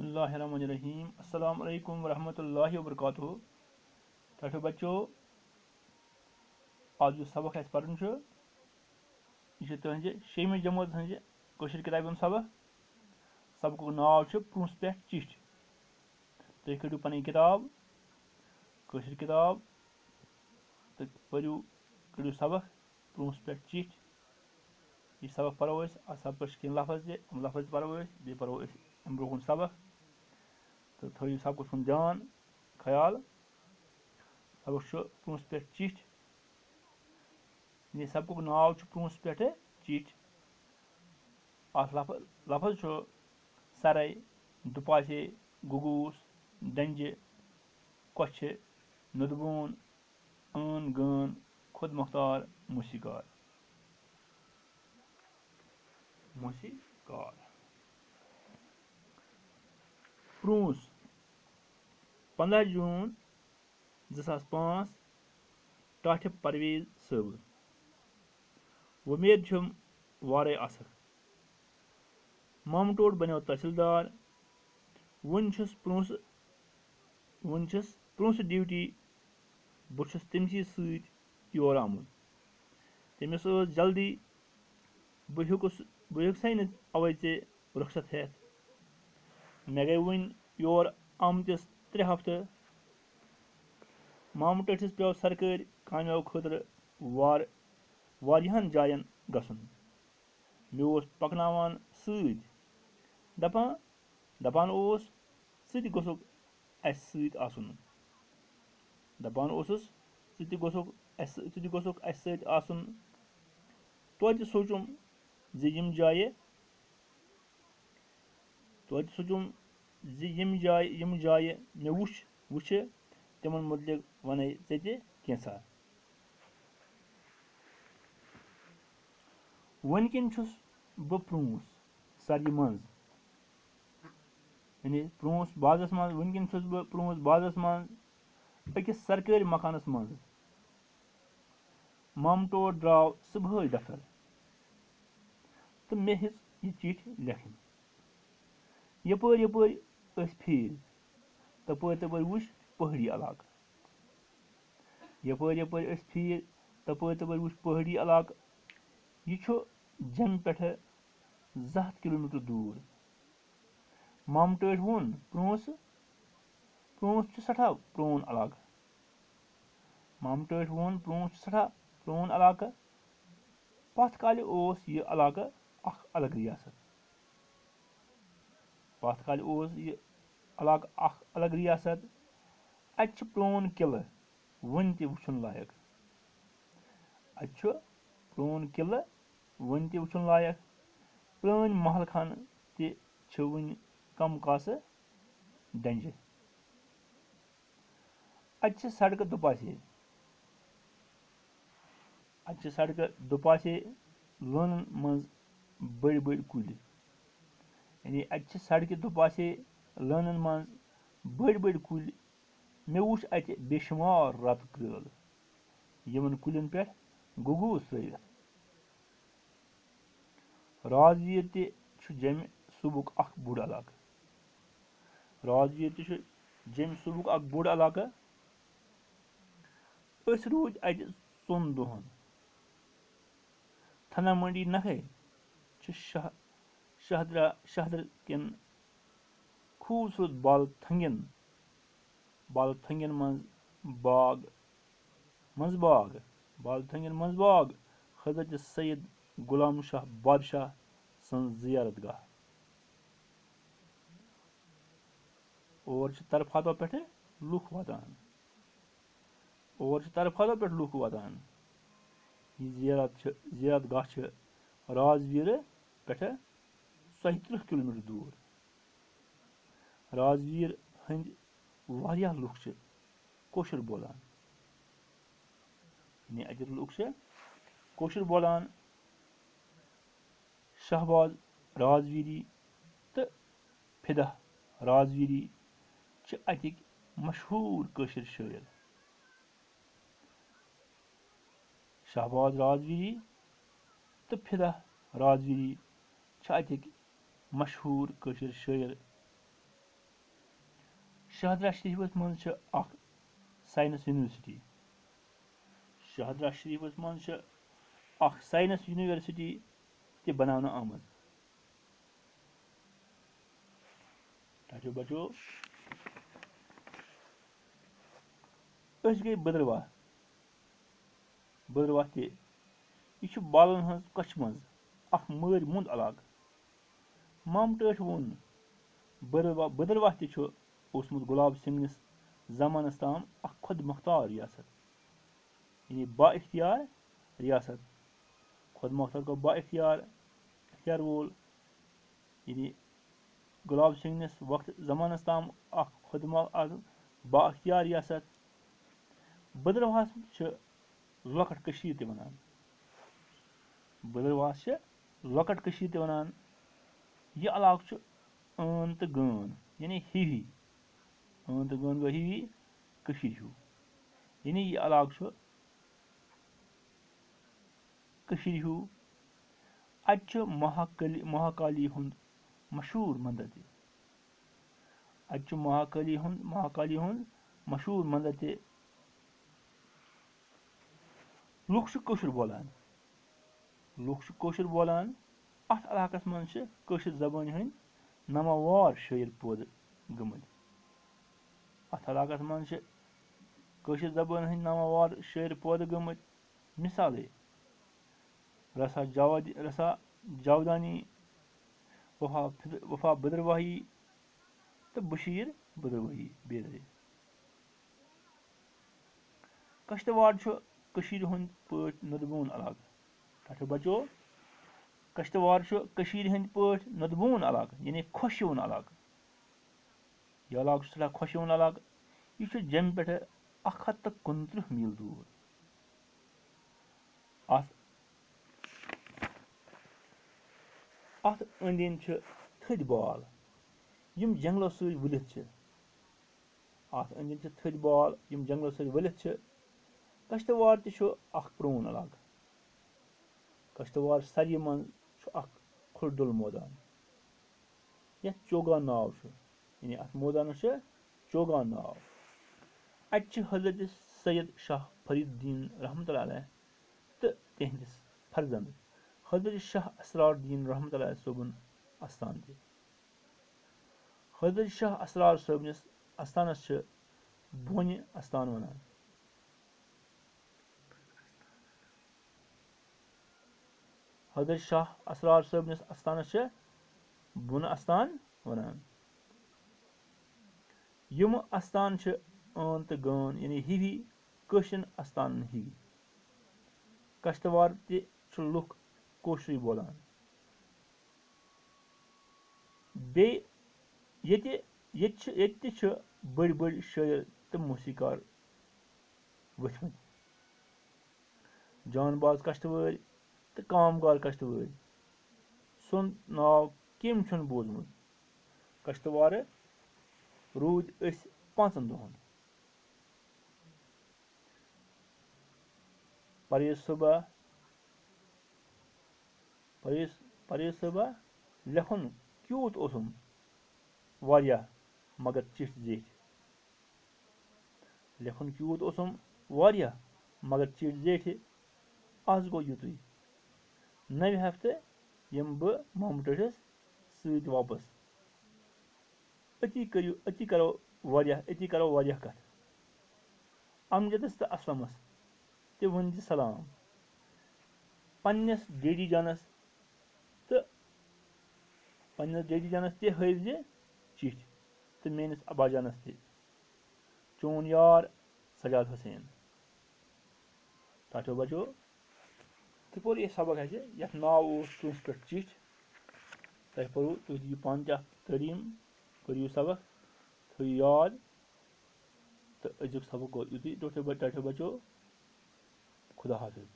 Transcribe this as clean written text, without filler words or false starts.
बिस्मिल्लाहिर्रहमानिर्रहीम अस्सलाम वालेकुम वरहमतुल्लाहि वबरकातुहू। तो बच्चों, आज जो सबक अस पर्न यह तुहज 6वीं जमात हज कशर किताब सबक। सबक नाव प्रोंस पे चिठ। तुम कड़ो पन किताब कशर किताब तो पढ़ो कड़ो सबक प्रोंस पे चिठ। यह सबक पढ़ो अत सबक कह लफज लफज पढ़ो बे पढ़ो अम ब्रोह सबक। तो थो सबक ध्यान ख्याल। सबक प्रोंस पे चिठ। सबक नाव प्रोंस पे चिठ। अत लफज सरे दुपासे गुगूस डंज कछ नुदबून आन गान खुद मुख्तार मूसीकार। प्रोंस 15 जून 2005 टाठ परवेज सब। उम्मीद वारे असर। मामटोड़ बनो तहसीलदार। वन प्रोंस ड्यूटी बहुत तमसी सर आमुत। तमिस जल्दी बह अवे ऐ रुखसत हेत। मे गई वन योर आमतिस 3 हफ्ते। मामटठिस पे सरकारी कामों खतर वारियाहन जायन गसन। मे पकनावान दपान सत गोसुक अस सत आसन। दपान सत गोसुक अस सत आसन। तोत सोचुम यम जाय मे वुछ तिमन मुतलिक वन ते कैसा। वनकिन बह प्रोंस सदी मज यानी प्रोंस बाजस मज। वनकिन बह प्रोंस बाजस मज अकिस सरकारी मकानस मज। मामटोड़ द्राव सुबह दफ्तर तो मे हिच यह चिठ लेखन। यपर फेर तपर वुछ पहाड़ी इलाक। यपर फेर तपर वुछ पहाड़ी इलाक। यह जम पे 200 किलोमीटर दूर। मामटोड़ वोन प्रोंस सठा प्रोन इलाक। मामटोड़ वोन प्रोंस सठा प्रोन इलाक। पथ काल यह इलाक अलग रियासत। पथ काल यह इलाक अलग रियासत। अत प्रोन किले वन वुचन लायक। प्रोन किले वन वुचन लायक। पुरान महल खान वन कम कास डंज। अत सड़क दुपासे लोनन मज बड़ बड़ कुल। यानी अत सड़क दुपासे लोनन मज बड़ बड़ कुल। मे वुछ अत बेशुमार रत कृल यमन कुलन पे गुगूस त्रित। राजवीर जम सूबुक बोड़ इलाक। राजवीर जम सूबुक बोड़ इलाक। रूद अत 4 दोहन। थना मंडी नखे शहर कन खूबसूरत बालथंगन मज बाग हजरत सैयद गुलाम शाह बादशाह सन जियारत गाह। और तरफातो पे लुख वातान। यह जियारत गाह राजवीर पे 130 किलोमीटर दूर। राजवीर हंद वारिया लुख कोशर बोलान। अत लुख कोशर बोलान। शहबाज राजवीरी तो फिदा राजवीरी अतिक मशहूर कशर शायर। शहबाज राजवीरी तो फिदा राजवीरी अतिक मशहूर कशर शायर। शहदरा शरीफस मज साइंस यूनिवर्सिटी शहदरा शरीफस मज साइंस यूनिवर्सिटी ते बनाना आमज टाटो बचो गई बदरवाह ते यह बालन हज कछ मज मर मुंद इलाक मामटठ वोन बदरवाह तोसमुत गुलाब सिंह जमानस ताम खुद मुख्तार रियासत यानी बा इख्तियार रियासत खुद मुख्तार को बा इख्तियार वोल यानी गुलाब सिंह वक्त जमानस ताम खुद बा इख्तियार रियासत बदरवाहस लकट कशीर ते वनान बदरवाहस लकट कशीर ते वनान यह इलाक ٲن तो गٲन यानी हिवी ٲन तो गٲन गो हिवी कशीर हूँ यानी यह इलाक कशीर हूँ अत महाकाली हुंद मशहूर मंदिर ते अत महाकाली हुंद मशहूर मंदिर ते लुक कौशर बोलान अत इलाकस मज कौशर जबान हंद नमावार शायर पौध गमत अत इलाकस मज कौशर जबान हंद नमावार शायर पौध गमत मिसाल रसा जावदानी वफा बदरवाही तो बशीर बदरवाही बेदरे कश्तवाड़ कशीर हुंद पट नदबून इलाक टाटो बचो कश्तवाड़ कशीर हंद पट नदबून इलाक यानी खुशयवन इलाक यह इलाक सला खुशयवन इलाक यह जम पे 129 मील दूर अत अंदन थद बाल यम जंगलों सत वलित अत अंदन थद बाल यम जंगलों सत वलित कश्तवाड़ प्रोन इलाक कश्तवाड़ सरी मन खुरदुल मोदान ये चौगान नाव यानी अत मोदान चौगान नाव अत हजरत सैयद शाह फरीदुद्दीन रहमत तो तहंदिस फर्जंद हजरत शाह असरारुद्दीन रहमत सोबन आस्थान ते हजरत शाह असरार सोबनिस आस्थानस बोन आस्थान वनान हजरत शाह असरार सोबनिस आस्थानस बोन आस्थान वनान यम आस्थान ٲन तो गٲन यानी हिवी कौशन आस्थान हिवी कश्तवाड़ ते लुक कौशरी बोलान बे बड़ बड़ शायर तो मौसीकार वथमत जानबाज कश्तवाड़ तो कामगार कश्तवाड़ सुंद नाव कम छुन बोजमुत कश्तवाड़ रूद 5 दोहन परेज सोबा लेखन क्यूत ओसुम वारिया मगर चिठ जेठ लेखन क्यूत ओसुम वारिया मगर चिठ जेठ आज गो युतुई नवे हफ्ते यम बह मामटस सत वापस अति करो वारिया कथ अमजदस तो असलमस ते वन सलाम पन्नस डेडी जानस ते हज चिठ तो मेनिस अबा जानस ते चोन यार सजाद हुसैन टाटो बचो तो पोर यह सबक ये नाव कस पे चिठ तुम पो तुम दियो पान तलीम करियो सबक थो याद तो अजुक सबक गो युति टाटो बचो खुदा हाफिज।